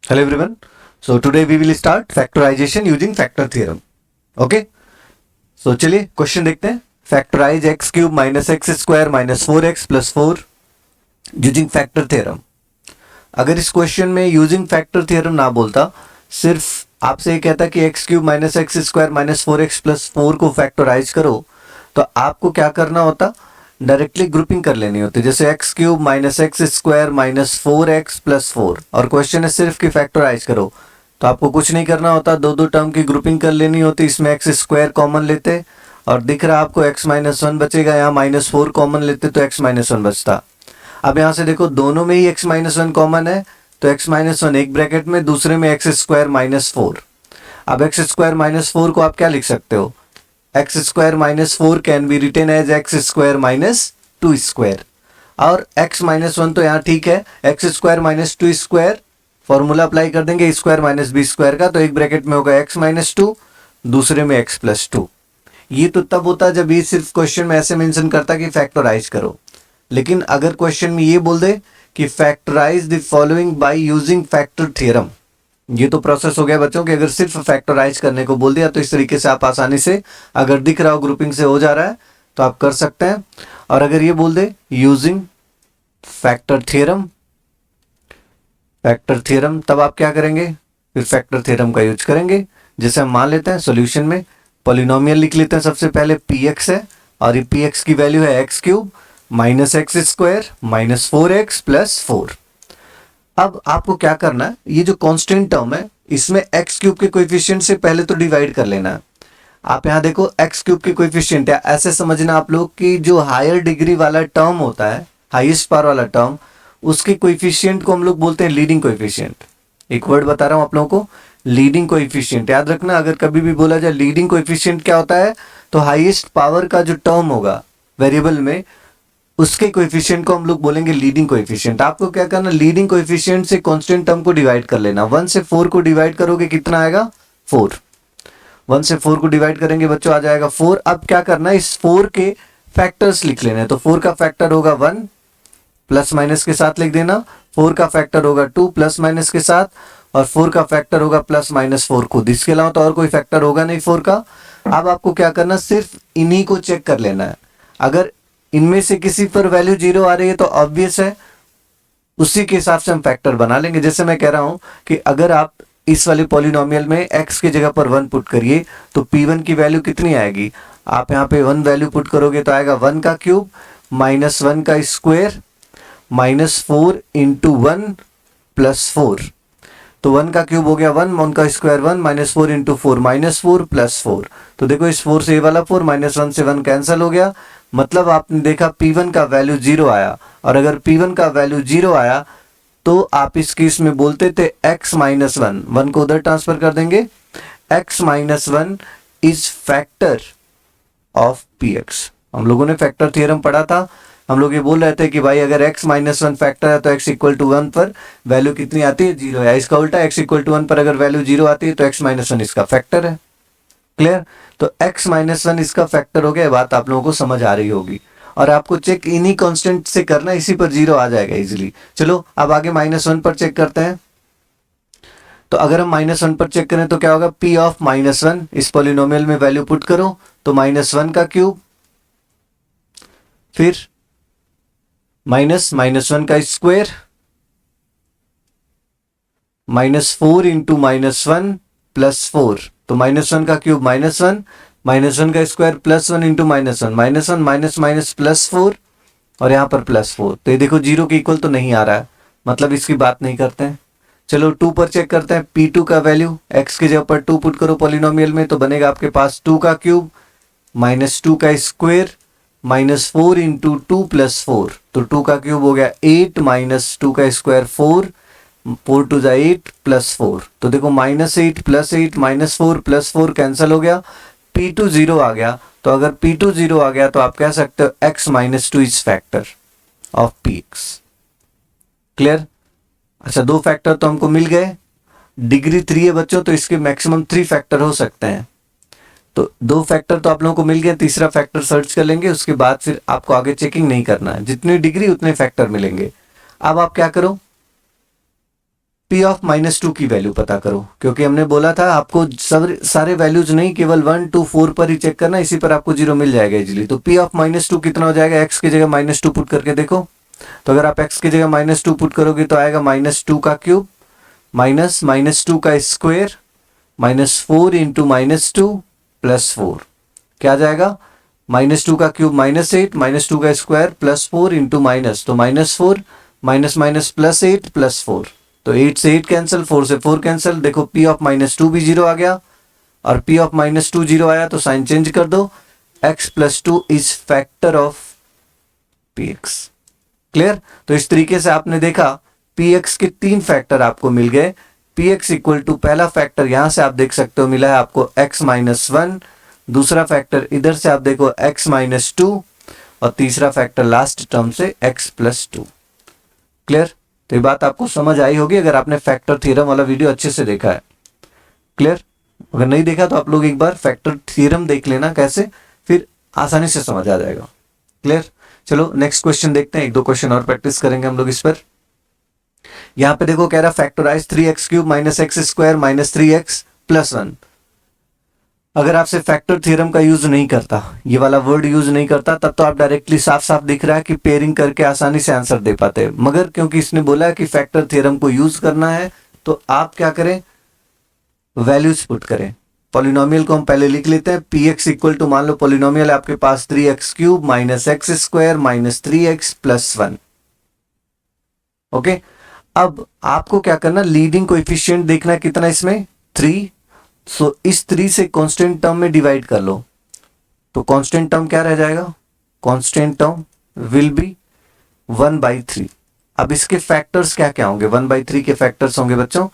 Hello everyone. So today we will start factorization using factor theorem. Okay. So चलिए question देखते हैं. Factorize x cube minus x square minus 4x plus 4 using factor theorem. अगर इस question में using factor theorem ना बोलता, सिर्फ आपसे ये कहता कि x cube minus x square minus 4x plus 4 को फैक्टराइज करो, तो आपको क्या करना होता, डायरेक्टली ग्रुपिंग कर लेनी होती. जैसे x cube minus x square minus 4x plus 4 और क्वेश्चन है सिर्फ कि फैक्टराइज करो, तो आपको कुछ नहीं करना होता, दो दो टर्म की ग्रुपिंग कर लेनी होती. इसमें एक्स स्क्वायर कॉमन लेते और दिख रहा आपको एक्स माइनस 1 बचेगा, यहाँ माइनस 4 कॉमन लेते तो एक्स माइनस 1 बचता. अब यहाँ से देखो दोनों में ही एक्स माइनस 1 कॉमन है, तो एक्स माइनस 1 एक ब्रैकेट में, दूसरे में एक्स स्क्वायर माइनस 4. अब एक्स स्क्वायर माइनस 4 को आप क्या लिख सकते हो, x square minus 4 can be written as x square minus 2 square. और एक्स माइनस 1 तो यहाँ ठीक है, x square minus 2 square formula apply कर देंगे स्क्वायर माइनस बी स्क्वायर का, तो एक ब्रैकेट में होगा एक्स माइनस 2, दूसरे में एक्स प्लस 2. ये तो तब होता जब ये सिर्फ क्वेश्चन में ऐसे मेंशन करता कि फैक्टराइज करो. लेकिन अगर क्वेश्चन में ये बोल दे कि factorize the following by using factor theorem, ये तो प्रोसेस हो गया बच्चों कि अगर सिर्फ फैक्टराइज करने को बोल दिया तो इस तरीके से आप आसानी से, अगर दिख रहा हो ग्रुपिंग से हो जा रहा है तो आप कर सकते हैं. और अगर ये बोल they using factor theorem, factor theorem, तब आप क्या करेंगे, फिर फैक्टर थ्योरम का यूज करेंगे. जैसे हम मान लेते हैं सॉल्यूशन में पॉलिनोमियल लिख लेते हैं. सबसे पहले px है और ये px की वैल्यू है x cube minus x square minus 4x plus 4. अब आपको क्या करना है, ये जो कांस्टेंट टर्म है इसमें एक्स क्यूब के कोएफिशिएंट से पहले तो डिवाइड कर लेना है. आप यहाँ देखो एक्स क्यूब के कोएफिशिएंट है, ऐसे समझना आप लोग कि जो हायर डिग्री वाला टर्म होता है, हाईएस्ट पावर वाला टर्म, उसके कोएफिशिएंट को हम लोग बोलते हैं लीडिंग कोएफिशिएंट. एक वर्ड बता रहा हूं आप लोगों को, लीडिंग कोएफिशिएंट. याद रखना, अगर कभी भी बोला जाए लीडिंग कोएफिशिएंट क्या होता है, तो हाईएस्ट पावर का जो टर्म होगा वेरिएबल में, उसके कोएफिशिएंट को हम लोग बोलेंगे लीडिंग कोएफिशिएंट. आपको क्या करना, लीडिंग कोएफिशिएंट से कांस्टेंट टर्म को डिवाइड कर लेना. 1 से 4 को डिवाइड करोगे कितना आएगा, 4. 1 से 4 को डिवाइड करेंगे बच्चों आ जाएगा 4. अब क्या करना है, इस 4 के फैक्टर्स लिख लेने. तो 4 का फैक्टर होगा 1, प्लस माइनस के साथ लिख देना. 4 का फैक्टर होगा 2 प्लस माइनस के साथ, और 4 का फैक्टर होगा प्लस माइनस 4 खुद. इसके अलावा तो और कोई फैक्टर होगा नहीं 4 का. अब आपको क्या करना, सिर्फ इन्हीं को चेक कर लेना है. अगर इनमें से किसी पर वैल्यू 0 आ रही है तो ऑब्वियस है उसी के हिसाब से हम फैक्टर बना लेंगे. जैसे मैं कह रहा हूं कि अगर आप इस वाले पॉलिनोमियल में x की जगह पर 1 पुट करिए तो p1 की वैल्यू कितनी आएगी, आप यहाँ पे 1 वैल्यू पुट करोगे तो आएगा 1 का क्यूब माइनस 1 का स्क्वायर माइनस 4 इंटू 1 प्लस 4. तो 1 का क्यूब हो गया 1, 1 का square 1, minus 4 into 4 minus 4 plus 4. तो देखो इस 4 से ये वाला 4, माइनस 1 से 1 कैंसिल हो गया. मतलब आपने देखा P1 का वैल्यू 0 आया. और अगर P1 का वैल्यू 0 आया तो आप इस केस में बोलते थे x माइनस 1, 1 को उधर ट्रांसफर कर देंगे, x minus 1 is factor of px. हम लोगों ने फैक्टर थ्योरम पढ़ा था. हम लोग ये बोल रहे थे कि भाई अगर x माइनस 1 फैक्टर है तो x इक्वल टू 1 पर वैल्यू कितनी आती है, 0 है. इसका उल्टा x इक्वल टू 1 पर अगर वैल्यू 0 आती है तो x माइनस 1 इसका फैक्टर है. क्लियर. तो x माइनस 1 इसका फैक्टर हो गया. बात आप लोगों को समझ आ रही होगी. और आपको चेक इन्हीं कांस्टेंट से करना, इसी पर 0 आ जाएगा इजीली. चलो अब आगे माइनस 1 पर चेक करते हैं. तो अगर हम माइनस 1 पर चेक करें तो क्या होगा, p ऑफ माइनस 1, इस पॉलिनोमियल में वैल्यू पुट करो तो माइनस 1 का क्यूब, फिर माइनस माइनस 1 का square minus 4 into minus 1 plus 4. तो माइनस 1 का क्यूब माइनस 1, माइनस 1 का square plus 1 into minus 1, minus 1 minus minus plus 4, और यहाँ पर प्लस 4. तो ये देखो 0 के इक्वल तो नहीं आ रहा है, मतलब इसकी बात नहीं करते हैं. चलो 2 पर चेक करते हैं. P2 का वैल्यू x की जगह पर 2 पुट करो पॉलिनोमियल में, तो बनेगा आपके पास 2 का क्यूब माइनस 2 का स्क्वायर माइनस 4 इंटू 2 प्लस 4. तो 2 का क्यूब हो गया 8 माइनस 2 का स्क्वायर 4, 4 टू जा 8 प्लस 4. तो देखो minus 8 plus 8 minus 4 plus 4 cancel हो गया. P2 0 आ गया. तो अगर P2 0 आ गया तो आप कह सकते हो x minus 2 is factor of px. Clear. अच्छा, 2 फैक्टर तो हमको मिल गए. डिग्री 3 है बच्चों, तो इसके मैक्सिमम 3 फैक्टर हो सकते हैं. तो 2 फैक्टर तो आप लोगों को मिल गए. तीसरा फैक्टर सर्च कर लेंगे, उसके बाद फिर आपको आगे चेकिंग नहीं करना है. जितनी डिग्री उतने फैक्टर मिलेंगे. अब आप क्या करो, P ऑफ -2 की वैल्यू पता करो, क्योंकि हमने बोला था आपको सारे वैल्यूज नहीं, केवल 1 2 4 पर ही चेक करना, इसी पर आपको 0 मिल जाएगा इजीली। तो P ऑफ -2 कितना हो जाएगा, x की जगह -2 पुट करके देखो। तो अगर आप x की जगह -2 पुट करोगे तो आएगा -2 का क्यूब माइनस -2 का स्क्वायर -4 इंटू -2 प्लस 4, क्या आ जाएगा, -2 का क्यूब -8 -2 का स्क्वायर +4 इंटू माइनस, तो -4 माइनस माइनस +8 +4, तो 8 से 8 कैंसिल, 4 से 4 कैंसिल। देखो P ऑफ -2 भी 0 आ गया, और P ऑफ -2 0 आया तो साइन चेंज कर दो, x + 2 is factor of px। Clear. तो इस तरीके से आपने देखा px के 3 फैक्टर आपको मिल गए। px इक्वल टू पहला फैक्टर यहां से आप देख सकते हो मिला है आपको x - 1, दूसरा फैक्टर इधर से आप देखो x - 2, और तीसरा फैक्टर लास्ट टर्म से x + 2। क्लियर। तो ये बात आपको समझ आई होगी अगर आपने फैक्टर थ्योरम वाला वीडियो अच्छे से देखा है। क्लियर। अगर नहीं देखा तो आप लोग एक बार फैक्टर थ्योरम देख लेना कैसे, फिर आसानी से समझ आ जाएगा। क्लियर। चलो नेक्स्ट क्वेश्चन देखते हैं, 1 2 क्वेश्चन और प्रैक्टिस करेंगे हम लोग इस पर। यहां पे देखो कह रहा फैक्टराइज 3x³ - x² - 3x + 1। अगर आपसे फैक्टर थ्योरम का यूज नहीं करता, ये वाला वर्ड यूज नहीं करता, तब तो आप डायरेक्टली साफ साफ दिख रहा है कि पेयरिंग करके आसानी से आंसर दे पाते, मगर क्योंकि इसने बोला है कि फैक्टर थ्योरम को यूज करना है, तो आप क्या करें, वैल्यूज पुट करें। पॉलिनोमियल को हम पहले लिख लेते हैं। px इक्वल टू, मान लो पॉलिनोमियल है आपके पास 3x³ - x² - 3x + 1। ओके। अब आपको क्या करना, लीडिंग कोएफिशिएंट देखना है कितना इसमें, 3। सो इस 3 से कांस्टेंट टर्म में डिवाइड कर लो, तो कांस्टेंट टर्म क्या रह जाएगा, कांस्टेंट टर्म विल बी 1/3। अब इसके फैक्टर्स क्या क्या होंगे, 1/3 के फैक्टर्स होंगे बच्चों,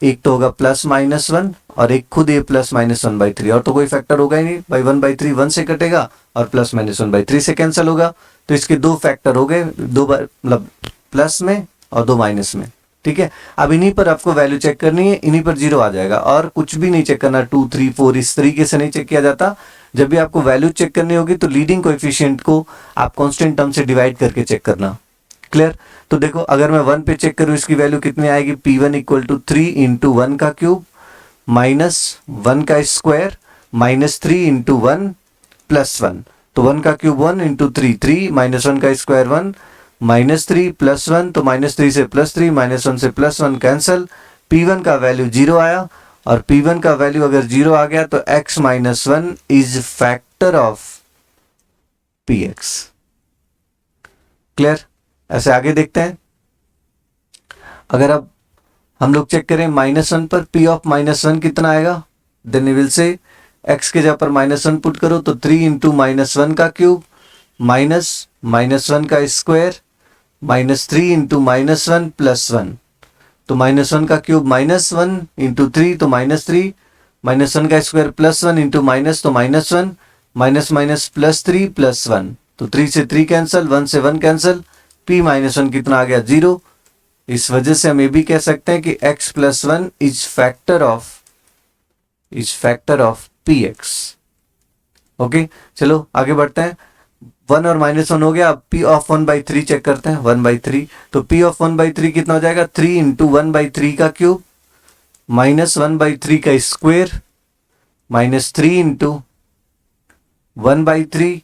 एक तो होगा +-1 और एक खुद ये +-1/3, और तो कोई फैक्टर होगा ही नहीं भाई। 1/3 1 से कटेगा और +-1/3 से कैंसिल होगा, तो इसके 2 फैक्टर हो गए, 2 बार मतलब प्लस में और 2 माइनस में। ठीक है। अब इन्हीं पर आपको वैल्यू चेक करनी है, इन्हीं पर 0 आ जाएगा, और कुछ भी नहीं चेक करना, 2 3 4 इस तरीके से नहीं चेक किया जाता। जब भी आपको वैल्यू चेक करनी होगी तो लीडिंग कोएफिशिएंट को आप कांस्टेंट टर्म से डिवाइड करके चेक करना। क्लियर। तो देखो अगर मैं 1 पे चेक करूं, इसकी वैल्यू कितनी आएगी, P1 इक्वल टू 3 इंटू 1 का क्यूब माइनस 1 का स्क्वायर माइनस 3 इंटू 1 + 1। तो 1 का क्यूब 1 इंटू 3 3 माइनस 1 का स्क्वायर 1 -3 + 1, तो -3 से +3 -1 से +1 कैंसिल। P1 का वैल्यू 0 आया, और P1 का वैल्यू अगर 0 आ गया तो x - 1 is factor of px। Clear. ऐसे आगे देखते हैं। अगर अब हम लोग चेक करें -1 पर, P ऑफ -1 कितना आएगा, देन विल से x के जगह पर -1 पुट करो, तो 3 इंटू -1 का क्यूब माइनस -1 का स्क्वायर -3 इंटू -1 + 1। तो -1 का क्यूब -1 इंटू 3, तो -3 -1 का स्क्वायर +1 इंटू माइनस, तो -1 माइनस माइनस +3 + 1, तो 3 से 3 कैंसिल, 1 से 1 कैंसिल। P - 1 कितना आ गया, 0। इस वजह से हम ये भी कह सकते हैं कि x + 1 is factor of px। Okay. चलो आगे बढ़ते हैं। 1 और -1 हो गया, अब P ऑफ 1/3 चेक करते हैं, 1/3। तो P ऑफ 1/3 कितना हो जाएगा, 3 इंटू 1/3 का क्यूब माइनस 1/3 का स्क्वायर -3 इंटू 1/3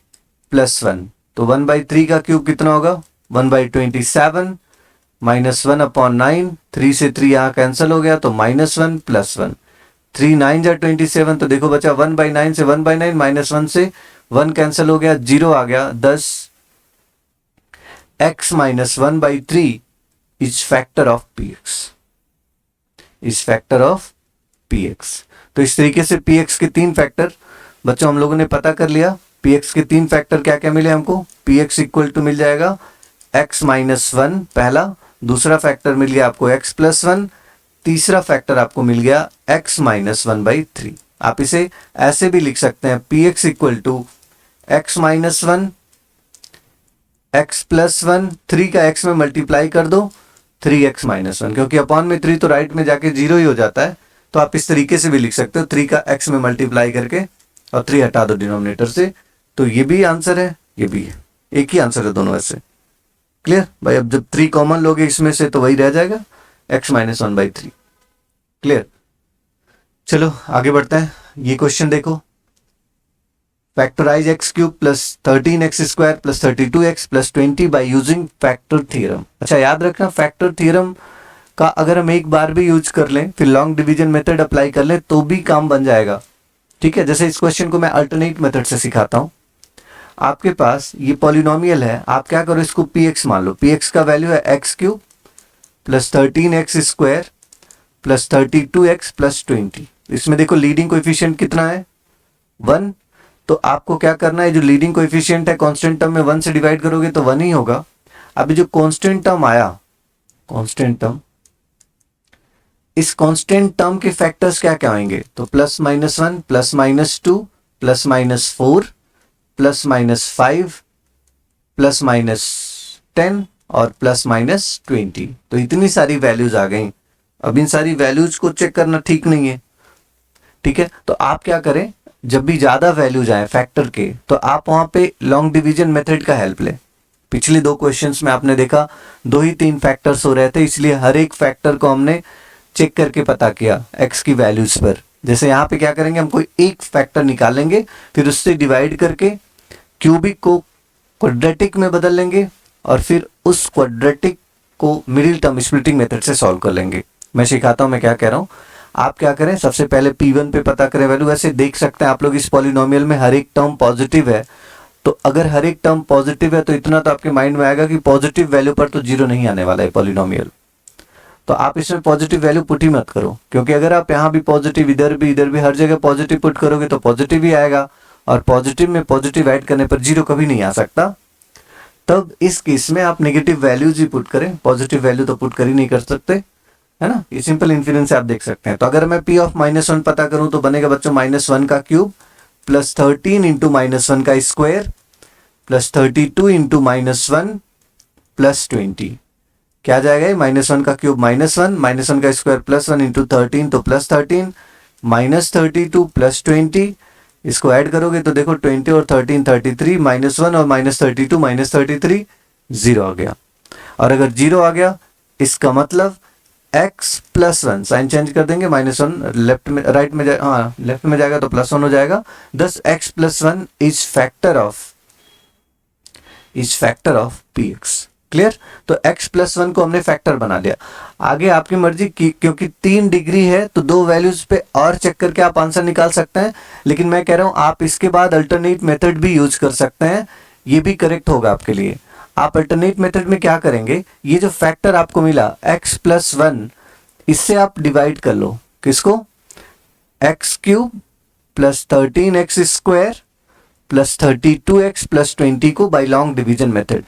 + 1। तो 1/3 का क्यूब कितना होगा, 1/27 -1/9, 3 से 3 यहाँ कैंसिल हो गया, तो -1 + 1, 3 9 जा 27, तो देखो बचा 1/9 से 1/9 -1 से 1 कैंसिल हो गया, 0 आ गया, 10। x - 1/3 is factor of px। तो इस तरीके से px के 3 फैक्टर बच्चों हम लोगों ने पता कर लिया। px के 3 फैक्टर क्या क्या मिले हमको, px इक्वल टू मिल जाएगा x - 1 पहला, दूसरा फैक्टर मिल गया आपको x + 1, तीसरा फैक्टर आपको मिल गया x - 1/3। आप इसे ऐसे भी लिख सकते हैं, px equal to x - 1 x + 1, 3 का x में मल्टीप्लाई कर दो, 3x - 1, क्योंकि अपॉन में 3 तो राइट में जाके 0 ही हो जाता है, तो आप इस तरीके से भी लिख सकते हो, 3 का x में मल्टीप्लाई करके और 3 हटा दो डिनोमिनेटर से, तो ये भी आंसर है, ये भी है, एक ही आंसर है दोनों ऐसे। क्लियर भाई। अब जब 3 कॉमन लोगे इसमें से तो वही रह जाएगा, x माइनस 1/3। क्लियर? चलो आगे बढ़ते हैं। ये क्वेश्चन देखो, factorize x cube plus 13x² plus 32x plus 20 by using factor theorem. अच्छा याद रखना, फैक्टर थ्योरम का अगर हम एक बार भी यूज कर लें फिर लॉन्ग डिवीजन मेथड अप्लाई कर लें तो भी काम बन जाएगा। ठीक है, जैसे इस क्वेश्चन को मैं अल्टरनेट मेथड से सिखाता हूं। आपके पास ये पॉलिनोमियल है, आप क्या करो, इसको px मान लो। px का वैल्यू है x cube plus 13x² plus 32x plus 20। इसमें देखो लीडिंग कोएफिशिएंट कितना है, 1। तो आपको क्या करना है, जो लीडिंग कोएफिशिएंट है कांस्टेंट टर्म में 1 से डिवाइड करोगे तो 1 ही होगा। अभी जो कांस्टेंट टर्म आया, कांस्टेंट टर्म, इस कांस्टेंट टर्म के फैक्टर्स क्या क्या आएंगे, तो plus minus 1 plus minus 2 plus minus 4 plus minus 5 plus minus 10 और प्लस माइनस 20। तो इतनी सारी वैल्यूज आ गई। अब इन सारी वैल्यूज को चेक करना ठीक नहीं है। ठीक है, तो आप क्या करें, जब भी ज्यादा वैल्यूज आए फैक्टर के तो आप वहां पे लॉन्ग डिवीजन मेथड का हेल्प लें। पिछले दो क्वेश्चंस में आपने देखा 2 ही 3 फैक्टर्स हो रहे थे, इसलिए हर एक फैक्टर को हमने चेक करके पता किया एक्स की वैल्यूज पर। जैसे यहाँ पे क्या करेंगे, हम कोई एक फैक्टर निकालेंगे, फिर उससे डिवाइड करके क्यूबिक को क्वाड्रेटिक में बदल लेंगे और फिर उस क्वाड्रेटिक को मिडिल टर्म स्प्लिटिंग मेथड से सॉल्व कर लेंगे। मैं सिखाता हूँ मैं क्या कह रहा हूँ। आप क्या करें, सबसे पहले P1 पे पता करें वैल्यू। वैसे देख सकते हैं आप लोग इस पॉलिनोमियल में हर एक टर्म पॉजिटिव है, तो अगर हर एक टर्म पॉजिटिव है तो इतना तो आपके माइंड में आएगा कि पॉजिटिव वैल्यू पर तो जीरो नहीं आने वाला है पॉलिनोमियल। तो आप इसमें पॉजिटिव वैल्यू पुट ही मत करो, क्योंकि अगर आप यहाँ भी पॉजिटिव, इधर भी हर जगह पॉजिटिव पुट करोगे तो पॉजिटिव ही आएगा, और पॉजिटिव में पॉजिटिव ऐड करने पर जीरो कभी नहीं आ सकता। तब इस केस में आप नेगेटिव वैल्यूज ही पुट करें, पॉजिटिव वैल्यू तो पुट कर ही नहीं कर सकते, है ना। ये सिंपल इन्फिनेंस से आप देख सकते हैं। तो अगर मैं p ऑफ -1 पता करूं तो बनेगा बच्चों -1 का क्यूब प्लस 13 इंटू -1 का स्क्वायर प्लस 32 इंटू -1 प्लस 20। क्या जाएगा, -1 का क्यूब -1, -1 का स्क्वायर प्लस 1 इंटू 13 तो प्लस 13, -32 प्लस 20। इसको ऐड करोगे तो देखो 20 और 13 33, -1 और -32 -33, 0 आ गया। और अगर 0 आ गया इसका मतलब x प्लस 1, साइन चेंज कर देंगे, -1 लेफ्ट में, राइट में हाँ लेफ्ट में जाएगा तो +1 हो जाएगा। दस x plus 1 is factor of px। Clear? तो x प्लस 1 को हमने फैक्टर बना लिया। आगे आपकी मर्जी की, क्योंकि 3 डिग्री है तो 2 वैल्यूज पे और चेक करके आप आंसर निकाल सकते हैं, लेकिन मैं कह रहा हूं आप इसके बाद अल्टरनेट मेथड भी यूज कर सकते हैं, ये भी करेक्ट होगा आपके लिए। आप अल्टरनेट मेथड में क्या करेंगे, ये जो फैक्टर आपको मिला x प्लस 1, इससे आप डिवाइड कर लो, किसको, x cube plus 13x² plus 32x plus 20 को बाय लॉन्ग डिवीजन मेथड।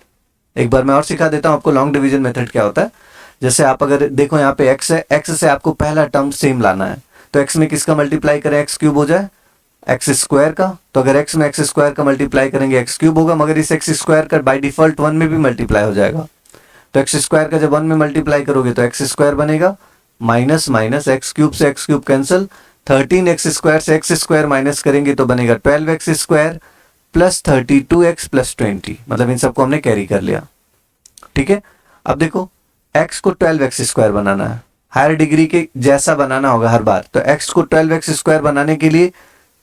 एक बार मैं और सिखा देता हूं आपको लॉन्ग डिवीजन मेथड क्या होता है। जैसे आप अगर देखो यहाँ पे x है, x से आपको पहला टर्म सेम लाना है, तो x में किसका मल्टीप्लाई करें, एक्स क्यूब हो जाए x² का। तो अगर x में x² का मल्टीप्लाई करेंगे एक्स क्यूब होगा, मगर इस x² का बाय डिफॉल्ट 1 में भी मल्टीप्लाई हो जाएगा। तो x² का जब 1 में मल्टीप्लाई करोगे तो x² बनेगा, माइनस माइनस एक्स क्यूब से एक्स क्यूब कैंसिल, 13x² से x² माइनस करेंगे तो बनेगा 12x² प्लस 32x प्लस 20। मतलब इन सबको हमने कैरी कर लिया। ठीक है, अब देखो x को 12x² बनाना है, हायर डिग्री के जैसा बनाना होगा हर बार। तो x को 12x² बनाने के लिए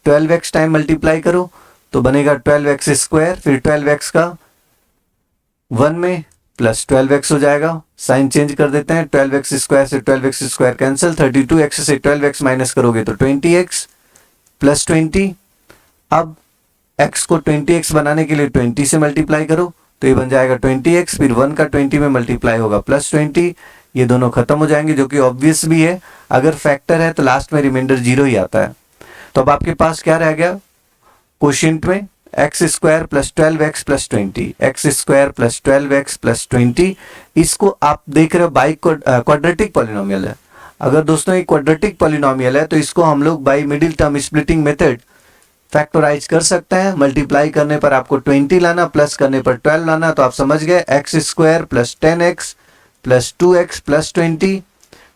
12x टाइम मल्टीप्लाई करो तो बनेगा 12x², फिर 12x का 1 में प्लस 12x हो जाएगा। साइन चेंज कर देते हैं, 12x² से 12x² कैंसिल, 32x से 12x माइनस करोगे तो 20x प्लस 20। अब x को 20x बनाने के लिए 20 से मल्टीप्लाई करो तो ये बन जाएगा 20x, फिर 1 का 20 में मल्टीप्लाई होगा प्लस 20। ये दोनों खत्म हो जाएंगे, जो कि ऑब्वियस भी है, अगर फैक्टर है तो लास्ट में रिमाइंडर 0 ही आता है। तो अब आपके पास क्या रह गया क्वोशिएंट में, x² plus 12x plus 20, x² plus 12x plus 20। इसको आप देख रहे हो बाई क्वाड्रेटिक पॉलिनोमियल है। अगर दोस्तों ये क्वाड्रेटिक पॉलिनोमियल है तो इसको हम लोग by middle term splitting method factorize कर सकते हैं। मल्टीप्लाई करने पर आपको 20 लाना, प्लस करने पर 12 लाना, तो आप समझ गए, x² plus 10x plus 2x plus 20।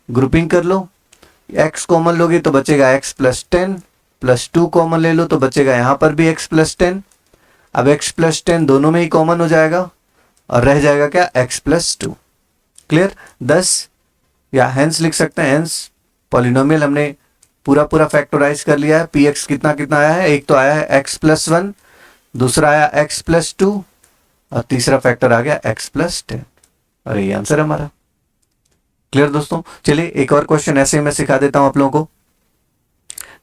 Grouping कर लो, x कॉमन लोगे तो बचेगा x प्लस 10 प्लस 2 कॉमन ले लो तो बचेगा यहाँ पर भी x प्लस 10। अब x प्लस 10 दोनों में ही कॉमन हो जाएगा और रह जाएगा क्या, x प्लस 2। क्लियर? 10 या हेंस लिख सकते हैं, हेंस पॉलिनोमियल हमने पूरा पूरा फैक्टराइज कर लिया है। पी एक्स कितना कितना आया है, एक तो आया है x+1, दूसरा आया x+2 और तीसरा फैक्टर आ गया x+10। और ये आंसर है हमारा। क्लियर दोस्तों? चलिए एक और क्वेश्चन ऐसे मैं सिखा देता हूं आप लोगों को।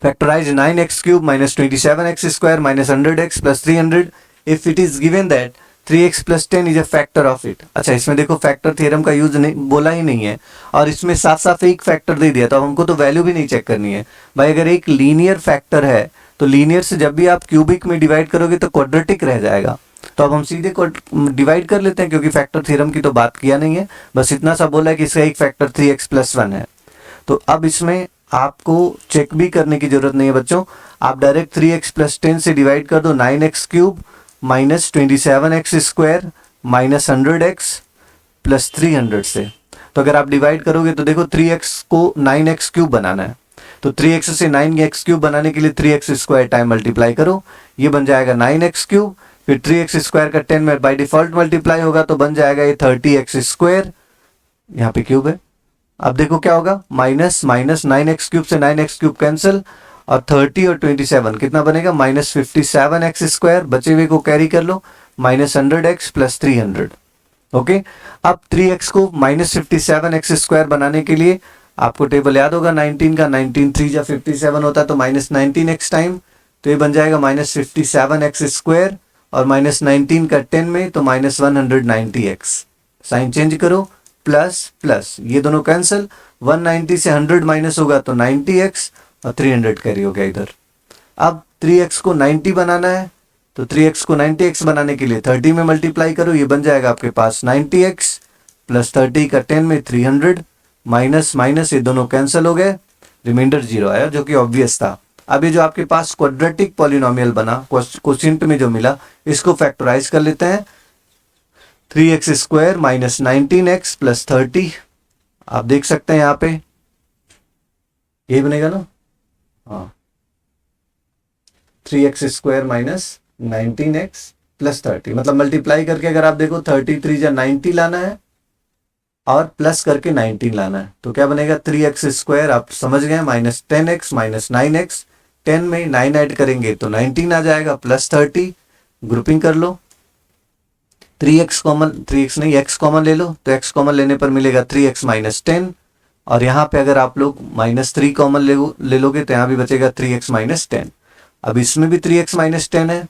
Factorize 9x³ - 27x² - 100x + 300 if it is given that 3x + 10 is a factor of it. अच्छा, इसमें देखो फैक्टर थ्योरम का यूज नहीं बोला ही नहीं है, और इसमें साफ साफ एक फैक्टर दे दिया, तो अब हमको तो वैल्यू भी नहीं चेक करनी है भाई। अगर एक लीनियर फैक्टर है तो लीनियर से जब भी आप क्यूबिक में डिवाइड करोगे तो क्वाड्रेटिक रह जाएगा। तो अब हम सीधे डिवाइड कर लेते हैं, क्योंकि फैक्टर थ्योरम की तो बात किया नहीं है, बस इतना सा बोला है कि इसका एक फैक्टर 3x + 1 है। तो अब इसमें आपको चेक भी करने की जरूरत नहीं है बच्चों, आप डायरेक्ट 3x + 10 से डिवाइड कर दो 9x³ - 27x² - 100x + 300 से। तो अगर आप डिवाइड करोगे तो देखो 3x को 9x³ बनाना है, तो 3x से 9x³ बनाने के लिए 3x² टाइम मल्टीप्लाई करो, ये बन जाएगा 9x³, फिर 3x² का 10 में बाय डिफॉल्ट मल्टीप्लाई होगा तो बन जाएगा ये 30x², यहाँ पे क्यूब है। अब देखो क्या होगा, माइनस 9x³ से 9x³ कैंसिल, और 30 और 27 कितना बनेगा, -57x², बचे हुए को कैरी कर लो, -100x + 300। ओके, अब 3x को -57x² बनाने के लिए आपको टेबल याद होगा 19 का, 19 3 जा 57 होता है तो -19x टाइम, तो ये बन जाएगा -57x² और -19 का 10 में तो -190x। साइन चेंज करो, प्लस प्लस ये दोनों कैंसिल, 190 से 100 माइनस होगा तो 90x और 300 कैरी हो गया इधर। अब 3x को 90 बनाना है, तो 3x को 90x बनाने के लिए 30 में मल्टीप्लाई करो, ये बन जाएगा आपके पास 90x + 30 का 10 में 300, माइनस माइनस ये दोनों कैंसिल हो गए, रिमाइंडर 0 आया, जो कि ऑब्वियस था। अब ये जो आपके पास क्वाड्रेटिक पॉलिनोमियल बना क्वोशिएंट में जो मिला, इसको फैक्टराइज कर लेते हैं। 3x² - 19x + 30, आप देख सकते हैं यहाँ पे यही बनेगा ना, हाँ 3x² - 19x + 30, मतलब मल्टीप्लाई करके अगर आप देखो 33 जा 90 लाना है और प्लस करके 19 लाना है, तो क्या बनेगा 3x², आप समझ गए, -10x - 9x, 10 में 9 ऐड करेंगे तो 19 आ जाएगा, +30, ग्रुपिंग कर लो, 3x कॉमन, 3x नहीं x कॉमन ले लो, तो x कॉमन लेने पर मिलेगा 3x - 10, और यहाँ पे अगर आप लोग -3 कॉमन ले लोगे तो यहाँ भी बचेगा 3x - 10। अब इसमें भी 3x - 10 है,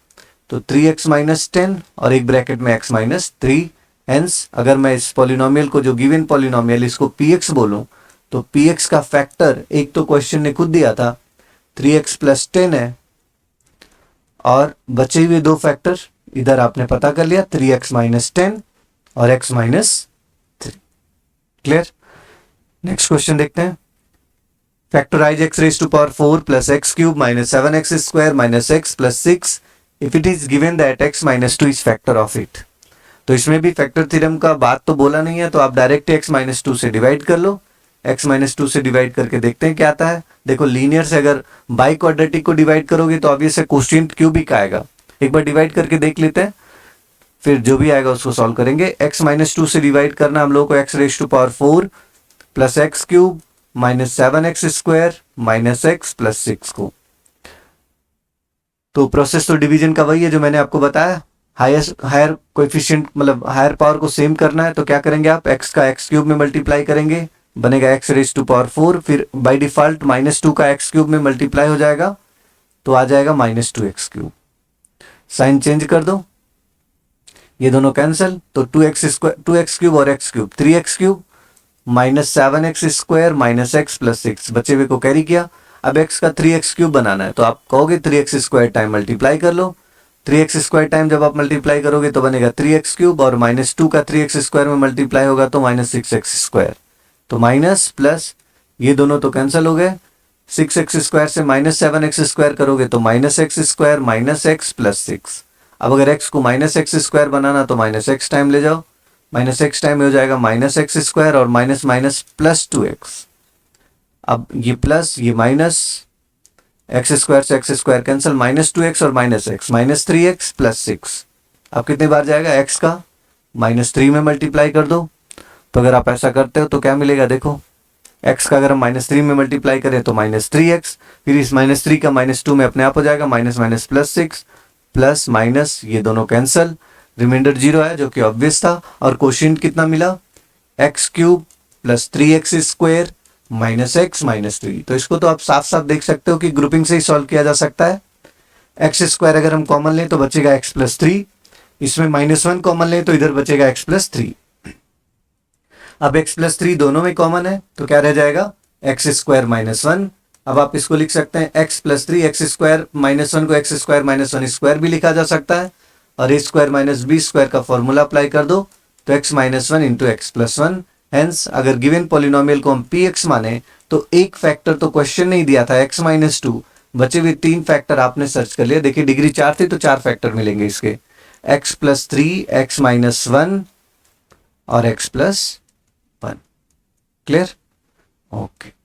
तो 3x - 10 और एक ब्रैकेट में x - 3। हेंस अगर मैं इस पॉलिनोमियल को, जो गिवन पॉलिनोमियल, इसको px बोलूं, तो px का फैक्टर एक तो क्वेश्चन ने खुद दिया था 3x + 10 है, और बचे हुए दो फैक्टर इधर आपने पता कर लिया, 3x - 10 और x - 3। क्लियर? नेक्स्ट क्वेश्चन देखते हैं। Factorize x⁴ + x³ - 7x² - x + 6 if it is given that x - 2 is factor of it. तो इसमें भी फैक्टर थ्योरम का बात तो बोला नहीं है, तो आप डायरेक्ट x - 2 से डिवाइड कर लो। x - 2 से डिवाइड करके देखते हैं क्या आता है। देखो लीनियर से अगर बाई क्वाड्रेटिक को डिवाइड करोगे तो ऑब्वियस है क्वोशिएंट क्यूबिक आएगा। एक बार डिवाइड करके देख लेते हैं, फिर जो भी आएगा उसको सॉल्व करेंगे। x - 2 से डिवाइड करना हम लोग को x⁴ + x³ - 7x² - x + 6 को। तो प्रोसेस तो डिवीजन का वही है जो मैंने आपको बताया, हायर कोएफिशिएंट मतलब हायर पावर को सेम करना है, तो क्या करेंगे आप, x का x³ में मल्टीप्लाई करेंगे, बनेगा x⁴, फिर बाय डिफॉल्ट -2 का x³ में मल्टीप्लाई हो जाएगा तो आ जाएगा -2x³। साइन चेंज कर दो, ये दोनों कैंसिल, तो 2x³ और x³ 3x³ - 7x² - x + 6, बचे हुए को कैरी किया। अब x का 3x³ बनाना है, तो आप कहोगे 3x² टाइम मल्टीप्लाई कर लो। 3x² टाइम जब आप मल्टीप्लाई करोगे तो बनेगा 3x³ और -2 का 3x² में मल्टीप्लाई होगा तो -6x², तो माइनस प्लस ये दोनों तो कैंसिल हो गए। 6x² से -7x² करोगे तो -x² - x + 6। अब अगर x को -x² बनाना तो -x टाइम ले जाओ, -x टाइम हो जाएगा -x² और माइनस माइनस +2x। अब ये प्लस ये माइनस, x² से x² कैंसिल, -2x और -x, -3x + 6। अब कितनी बार जाएगा x का, -3 में मल्टीप्लाई कर दो। तो अगर आप ऐसा करते हो तो क्या मिलेगा देखो, x का अगर हम -3 में मल्टीप्लाई करें तो -3x, फिर इस -3 का -2 में अपने आप हो जाएगा माइनस माइनस +6 प्लस माइनस ये दोनों कैंसल, रिमाइंडर 0 है जो कि ऑब्वियस था। और कोशिएंट कितना मिला, x³ plus 3x² minus x minus 3। तो इसको तो आप साफ साफ देख सकते हो कि ग्रुपिंग से ही सॉल्व किया जा सकता है। x² अगर हम कॉमन लें तो बचेगा x प्लस 3, इसमें -1 कॉमन लें तो इधर बचेगा x प्लस 3। अब x प्लस 3 दोनों में कॉमन है तो क्या रह जाएगा, x² माइनस 1। अब आप इसको लिख सकते हैं x प्लस 3 x² माइनस 1 को x² माइनस 1² भी लिखा जा सकता है, और a² माइनस b² का फॉर्मूला अप्लाई कर दो तो x minus 1 into x plus 1। Hence अगर गिवन पॉलिनोमियल को हम px माने तो एक फैक्टर तो क्वेश्चन नहीं दिया था x माइनस 2, बचे हुए 3 फैक्टर आपने सर्च कर लिया। देखिए डिग्री 4 थी तो 4 फैक्टर मिलेंगे इसके, x प्लस 3 x माइनस 1 और x प्लस 1। क्लियर? ओके।